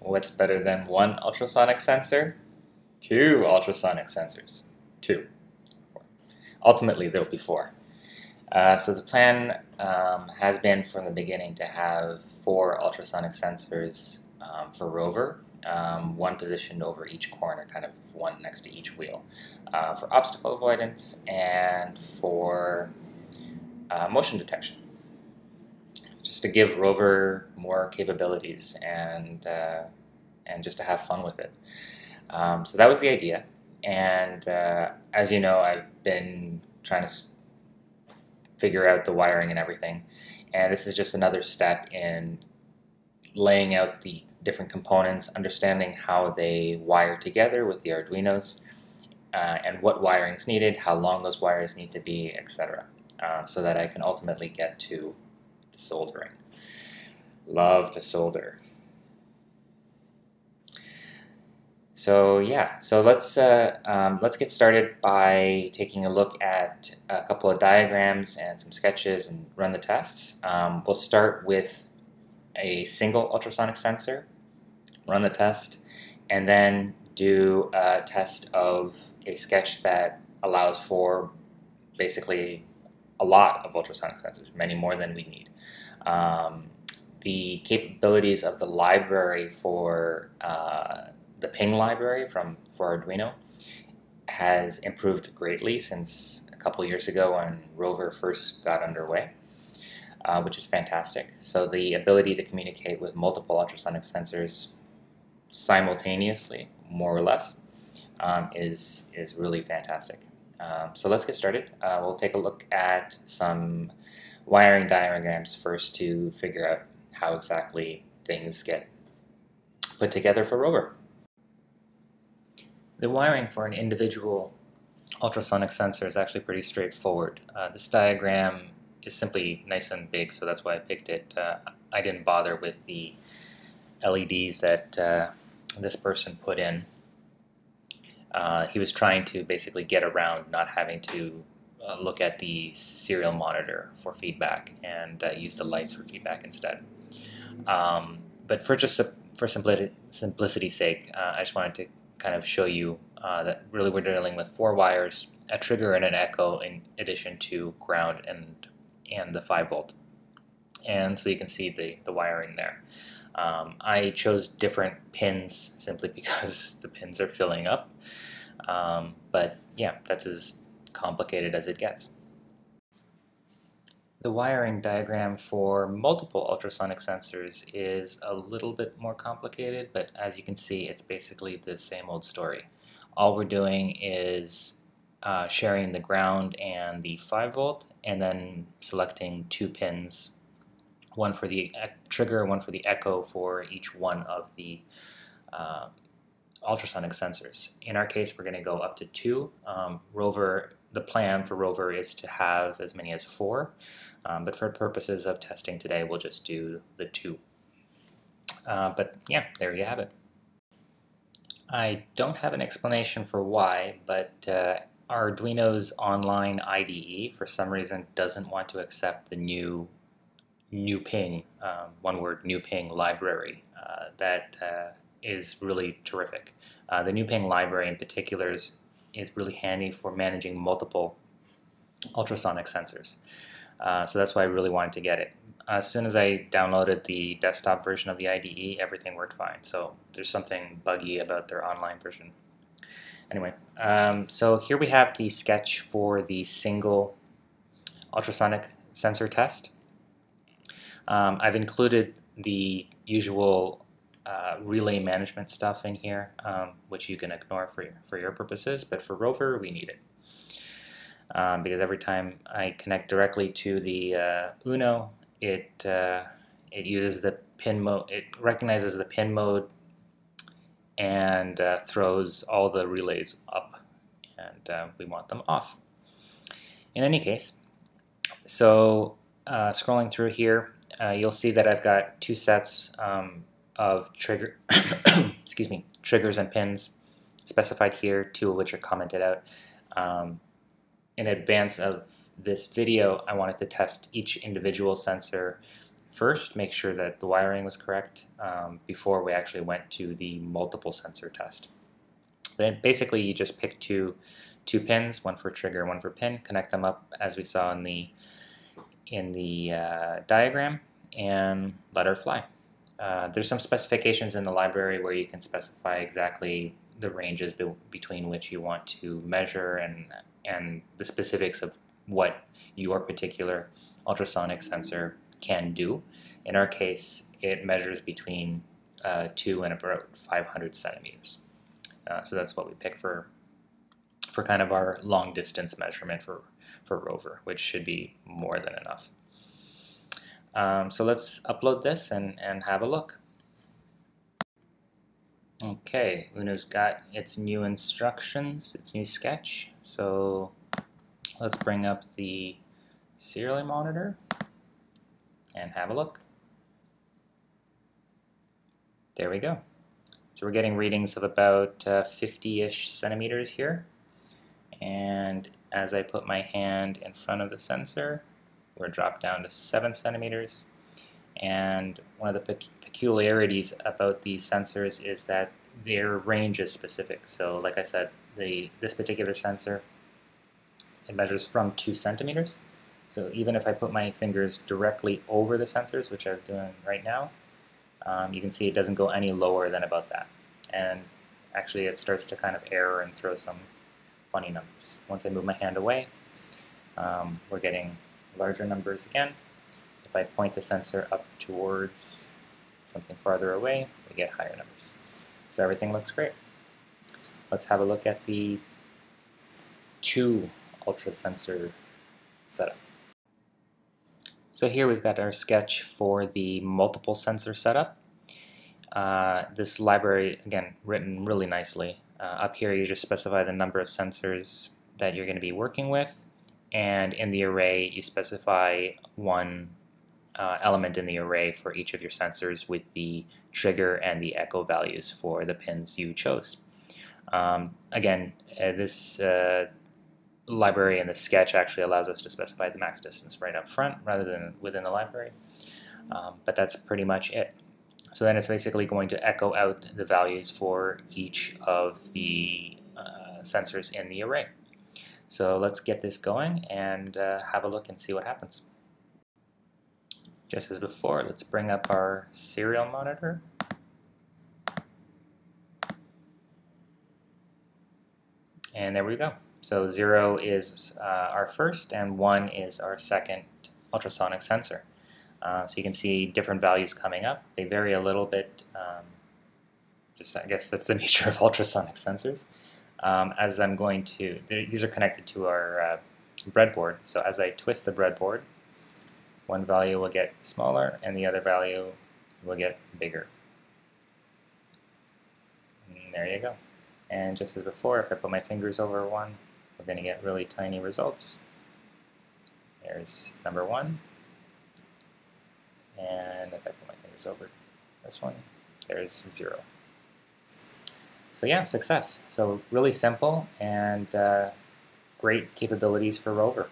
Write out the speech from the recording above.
What's better than one ultrasonic sensor? Two ultrasonic sensors. Two. Ultimately, there will be four. So the plan has been from the beginning to have four ultrasonic sensors for ROVer, one positioned over each corner, kind of one next to each wheel, for obstacle avoidance and for motion detection, just to give ROVer more capabilities and just to have fun with it. So that was the idea, and as you know, I've been trying to figure out the wiring and everything, and this is just another step in laying out the different components, understanding how they wire together with the Arduinos, and what wiring is needed, how long those wires need to be, etc., so that I can ultimately get to the soldering. Love to solder. So yeah, so let's get started by taking a look at a couple of diagrams and some sketches and run the tests. We'll start with a single ultrasonic sensor, run the test, and then do a test of a sketch that allows for basically a lot of ultrasonic sensors, many more than we need. The capabilities of the library for the ping library for Arduino has improved greatly since a couple years ago when ROVer first got underway, which is fantastic. So the ability to communicate with multiple ultrasonic sensors simultaneously, more or less, is really fantastic. So let's get started. We'll take a look at some wiring diagrams first to figure out how exactly things get put together for ROVer. The wiring for an individual ultrasonic sensor is actually pretty straightforward. This diagram is simply nice and big, so that's why I picked it. I didn't bother with the LEDs that this person put in. He was trying to basically get around not having to look at the serial monitor for feedback and use the lights for feedback instead. But for simplicity's sake, I just wanted to kind of show you that really we're dealing with four wires, a trigger and an echo, in addition to ground and the 5-volt. And so you can see the wiring there. I chose different pins simply because the pins are filling up. But yeah, that's as complicated as it gets. The wiring diagram for multiple ultrasonic sensors is a little bit more complicated, but as you can see, it's basically the same old story. All we're doing is sharing the ground and the 5-volt, and then selecting two pins, one for the trigger, one for the echo for each one of the ultrasonic sensors. In our case, we're going to go up to two. The plan for ROVer is to have as many as four, but for purposes of testing today, we'll just do the two. But yeah, there you have it. I don't have an explanation for why, but Arduino's online IDE for some reason doesn't want to accept the new ping, one word, new ping library. That is really terrific. The new ping library in particular is really handy for managing multiple ultrasonic sensors. So that's why I really wanted to get it. As soon as I downloaded the desktop version of the IDE, everything worked fine. So there's something buggy about their online version. Anyway, so here we have the sketch for the single ultrasonic sensor test. I've included the usual relay management stuff in here, which you can ignore for your purposes, but for ROVer we need it. Because every time I connect directly to the Uno, it uses the pin mode. It recognizes the pin mode and throws all the relays up, and we want them off. In any case, so scrolling through here, you'll see that I've got two sets of triggers and pins specified here, two of which are commented out. In advance of this video, I wanted to test each individual sensor first make sure that the wiring was correct before we actually went to the multiple sensor test. Then basically you just pick two pins, one for trigger, one for pin, connect them up as we saw in the diagram, and let her fly. There's some specifications in the library where you can specify exactly the ranges between which you want to measure and the specifics of what your particular ultrasonic sensor can do. In our case, it measures between 2 and about 500 centimeters. So that's what we pick for kind of our long distance measurement for ROVer, which should be more than enough. So let's upload this and have a look. Okay, Uno's got its new instructions, its new sketch. So let's bring up the serial monitor and have a look. There we go. So we're getting readings of about 50-ish centimeters here. And as I put my hand in front of the sensor, we're dropped down to 7 centimeters. And one of the peculiarities about these sensors is that their range is specific. So like I said, this particular sensor, it measures from 2 centimeters. So even if I put my fingers directly over the sensors, which I'm doing right now, you can see it doesn't go any lower than about that. And actually it starts to kind of error and throw some funny numbers. Once I move my hand away, we're getting larger numbers again. If I point the sensor up towards something farther away, we get higher numbers. So everything looks great. Let's have a look at the 2 ultra sensor setup. So here we've got our sketch for the multiple sensor setup. This library, again, written really nicely. Up here you just specify the number of sensors that you're going to be working with, and in the array you specify one element in the array for each of your sensors with the trigger and the echo values for the pins you chose. Again, this library and the sketch actually allows us to specify the max distance right up front rather than within the library, but that's pretty much it. So then it's basically going to echo out the values for each of the sensors in the array. So let's get this going and have a look and see what happens. Just as before, let's bring up our serial monitor. And there we go. So 0 is our first and 1 is our second ultrasonic sensor. So you can see different values coming up. They vary a little bit. Just I guess that's the nature of ultrasonic sensors. As I'm going to, these are connected to our breadboard. So as I twist the breadboard, one value will get smaller and the other value will get bigger. And there you go. And just as before, if I put my fingers over one, we're going to get really tiny results. There's number 1. And if I put my fingers over this one, there's 0. So yeah, success. So really simple and great capabilities for ROVer.